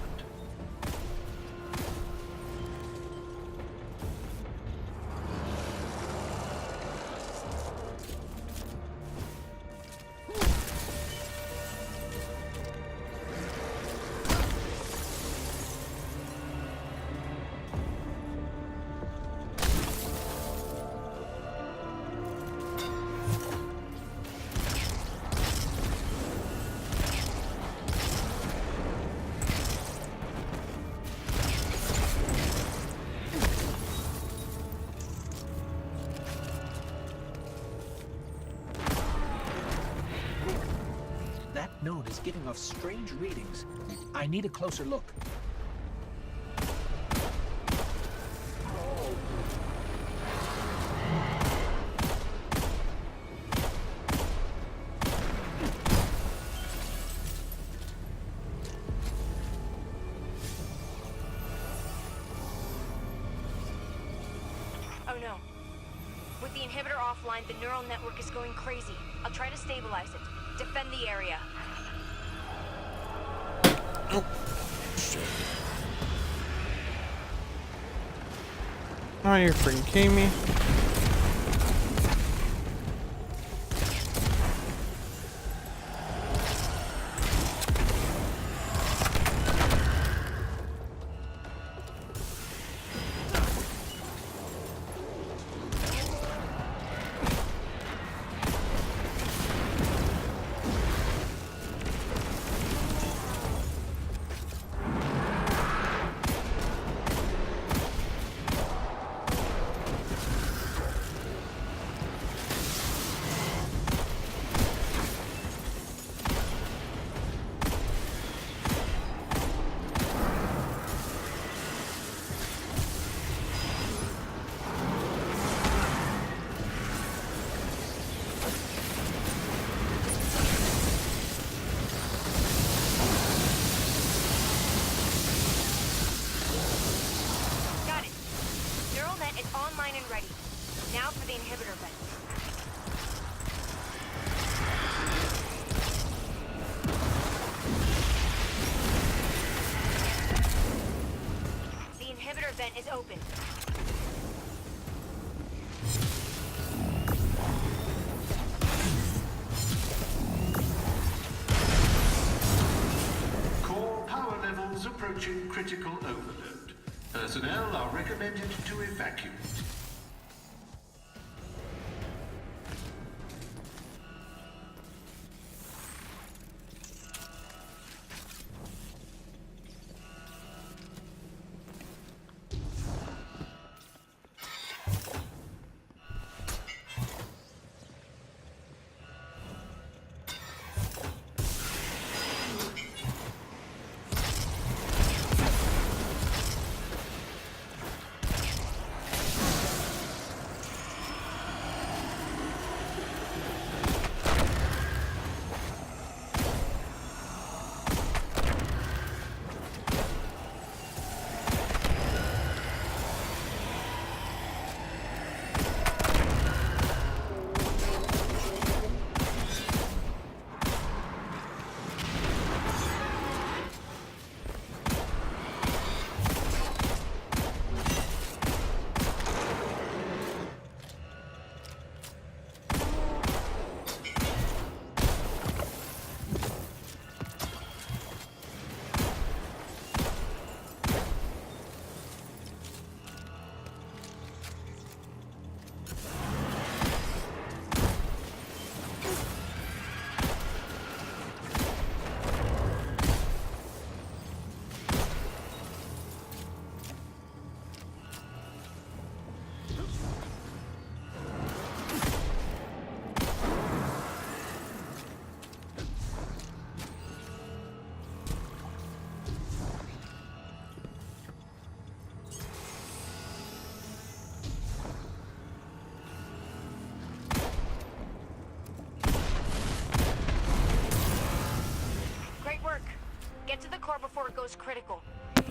That node is giving off strange readings. I need a closer look. Oh no. With the inhibitor offline, the neural network is going crazy. I'll try to stabilize it. Defend the area. Oh, shit. Oh, you're freaking kidding me. open. Core power levels approaching critical overload. Personnel are recommended to evacuate. Great work. Get to the core before it goes critical.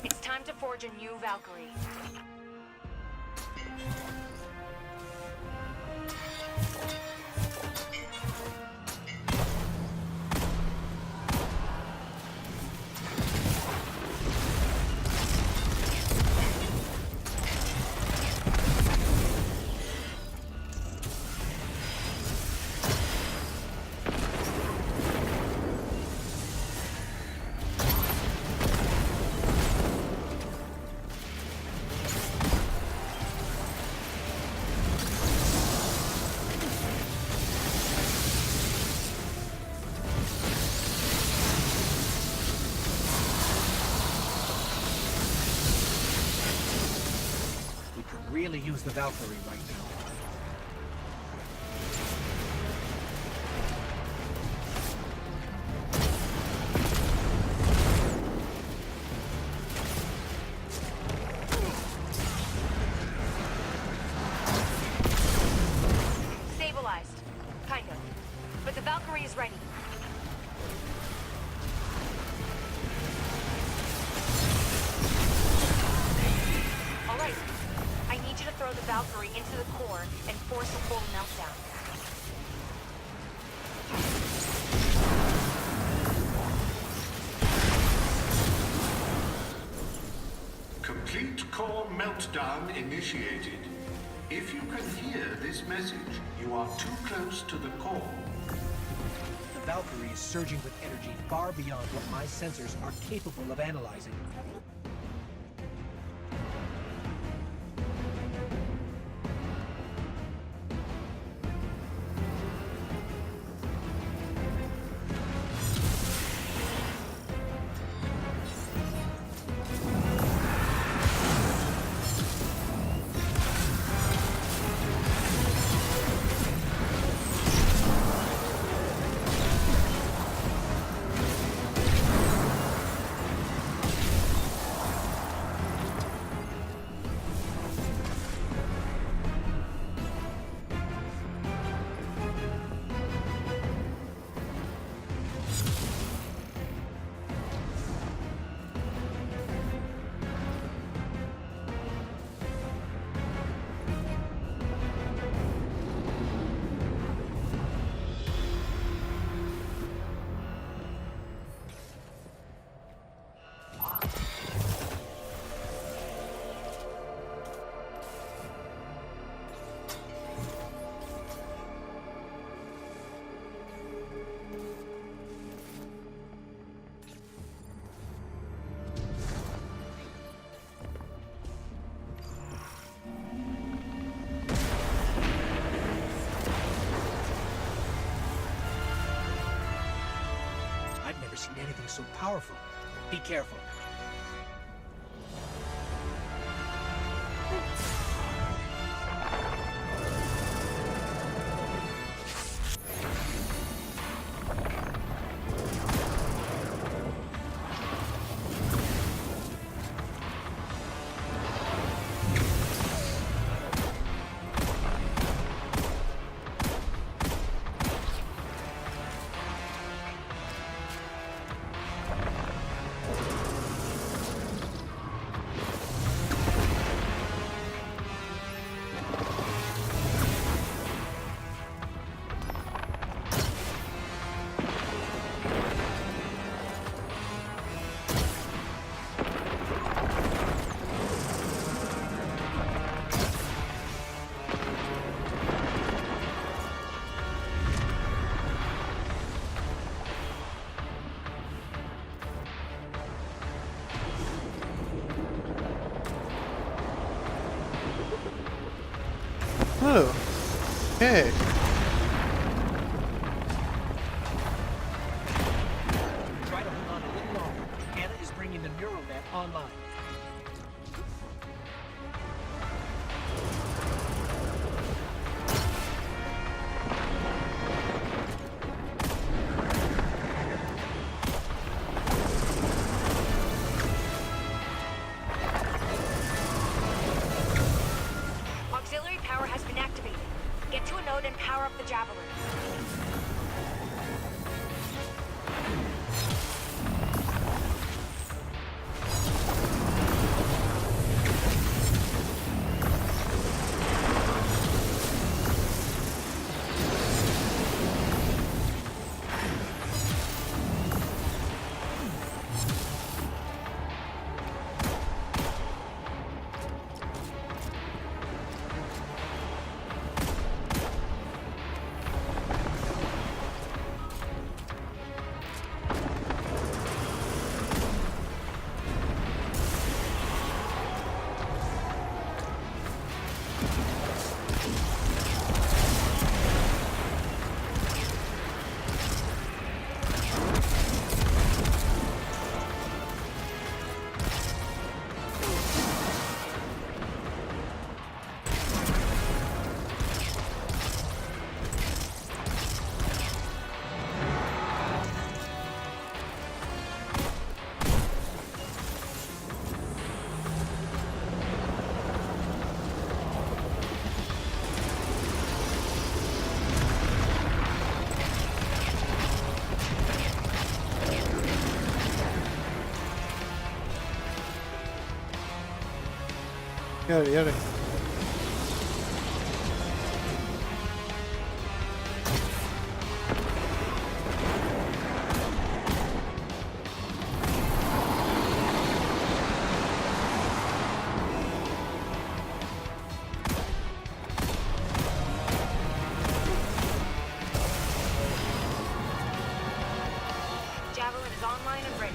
It's time to forge a new Valkyrie. We could really use the Valkyrie right now. Stabilized. Kind of. But the Valkyrie is ready. All right. I need you to throw the Valkyrie into the core and force a full meltdown. Complete core meltdown initiated. If you can hear this message, you are too close to the core. The Valkyrie is surging with energy far beyond what my sensors are capable of analyzing. seen anything so powerful. Be careful. Oh. Okay. Try to hold on a little longer. Anna is bringing the neural net online. Auxiliary power has been activated. Get to a node and power up the Javelin. Got it. Javelin is online and ready.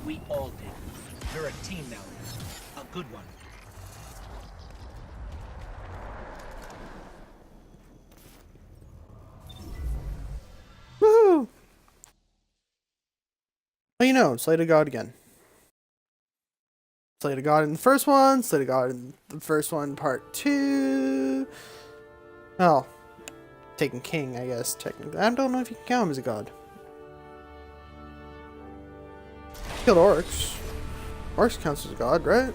We all did. We're a team now. A good one. Woohoo! Well, you know, Slay to God again. Slay to God in the first one, Slay to God in the first one, part 2. Oh, Taken King, I guess, technically. I don't know if you can count him as a god. Killed orcs. Orcs counts as a god, right?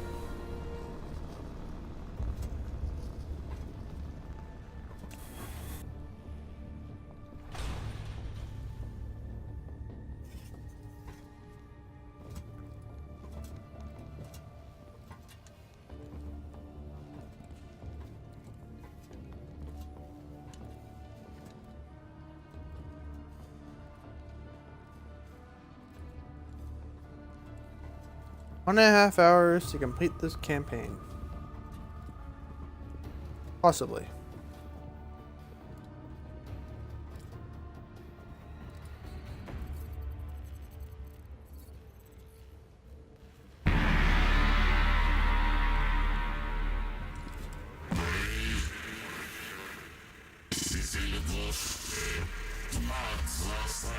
One and a half hours to complete this campaign. Possibly.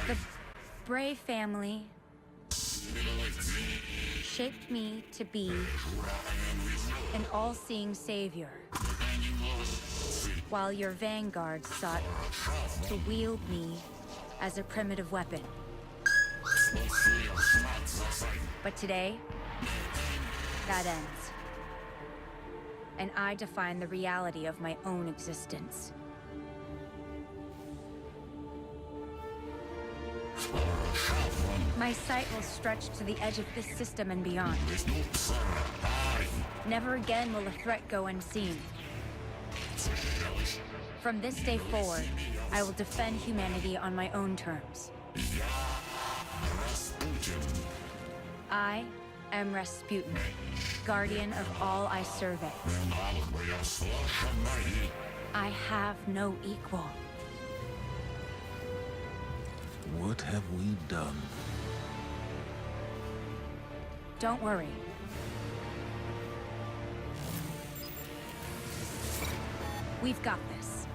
The Bray family shaped me to be an all-seeing savior, while your vanguard sought to wield me as a primitive weapon. But today, that ends. And I define the reality of my own existence. My sight will stretch to the edge of this system and beyond. Never again will a threat go unseen. From this day forward, I will defend humanity on my own terms. I am Rasputin, guardian of all I survey. I have no equal. What have we done? Don't worry. We've got this.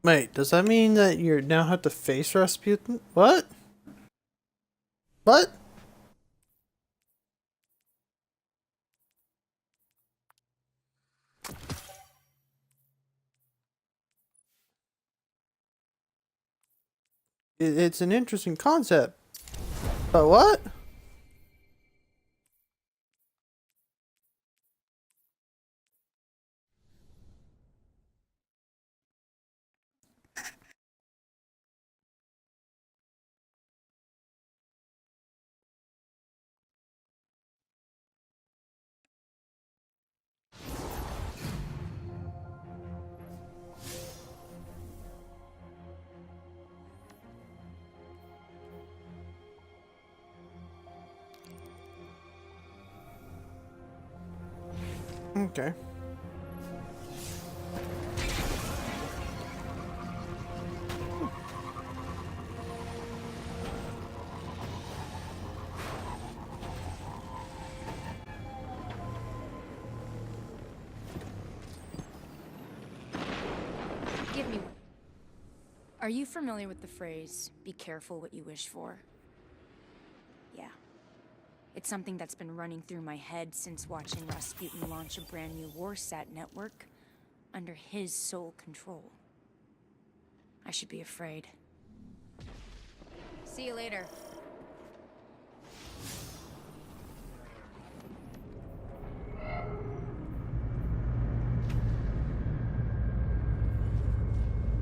Wait, does that mean that you now have to face Rasputin? What? What? It's an interesting concept. But what? Okay. Give me one. Are you familiar with the phrase, "Be careful what you wish for"? Yeah. It's something that's been running through my head since watching Rasputin launch a brand new Warsat network under his sole control. I should be afraid. See you later.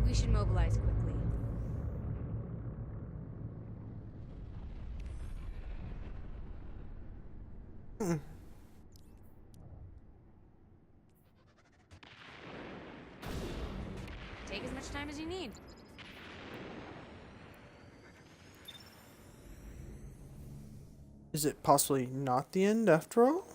We should mobilize quickly. Take as much time as you need. Is it possibly not the end after all?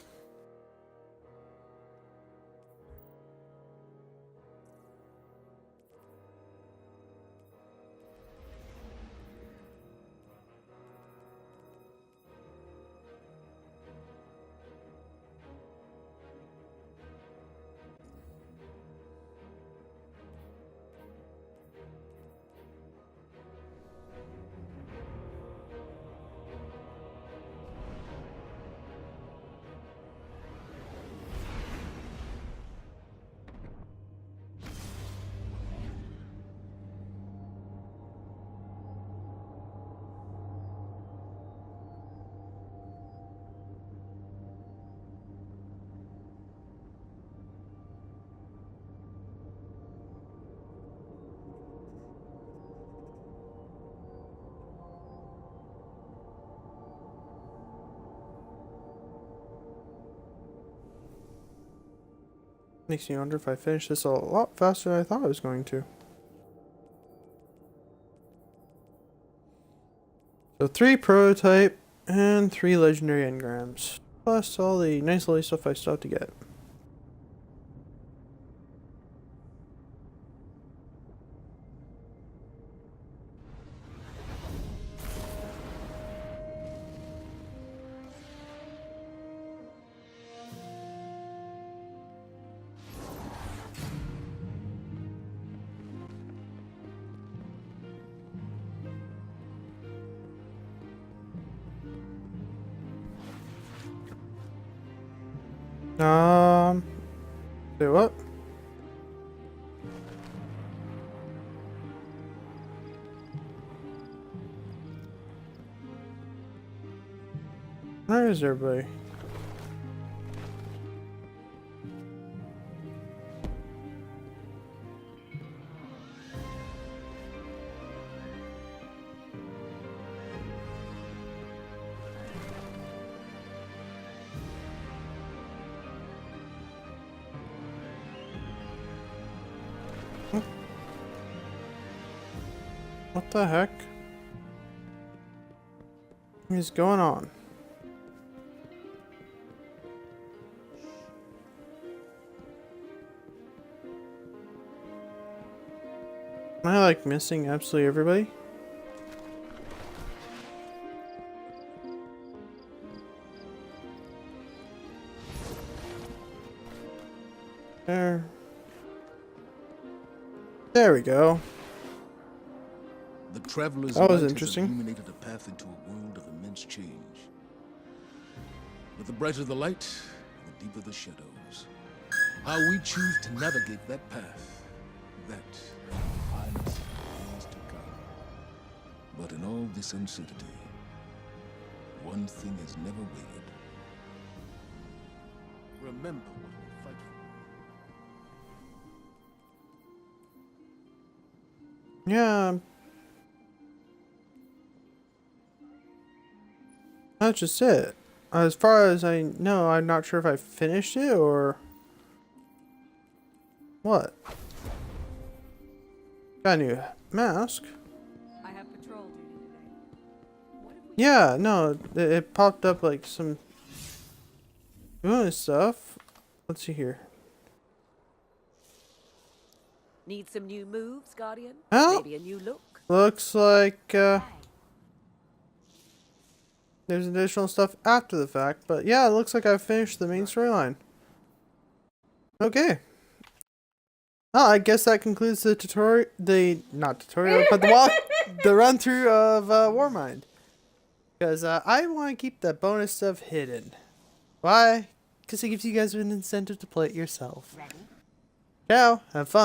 Makes me wonder if I finish this a lot faster than I thought I was going to. So 3 prototype and 3 legendary engrams. Plus all the nice little stuff I still have to get. Say what? Where is everybody? What the heck is going on? Am I like missing absolutely everybody? There we go. The traveler's That was light interesting. has illuminated a path into a world of immense change. But the brighter the light, the deeper the shadows. How we choose to navigate that path, that hides things to come. But in all this uncertainty, one thing has never wavered. Remember what we fight for. Yeah. That's just it. As far as I know, I'm not sure if I finished it or what. Got a new mask. I have patrol duty today. What if we Yeah, no, it popped up like some bonus stuff. Let's see here. need some new moves, Guardian? Oh. Maybe a new look? Looks like there's additional stuff after the fact, but yeah, it looks like I finished the main storyline. Okay. Oh, I guess that concludes the tutorial, not tutorial, but the run through of Warmind. Because I want to keep the bonus stuff hidden. Why? Because it gives you guys an incentive to play it yourself. Ciao, have fun.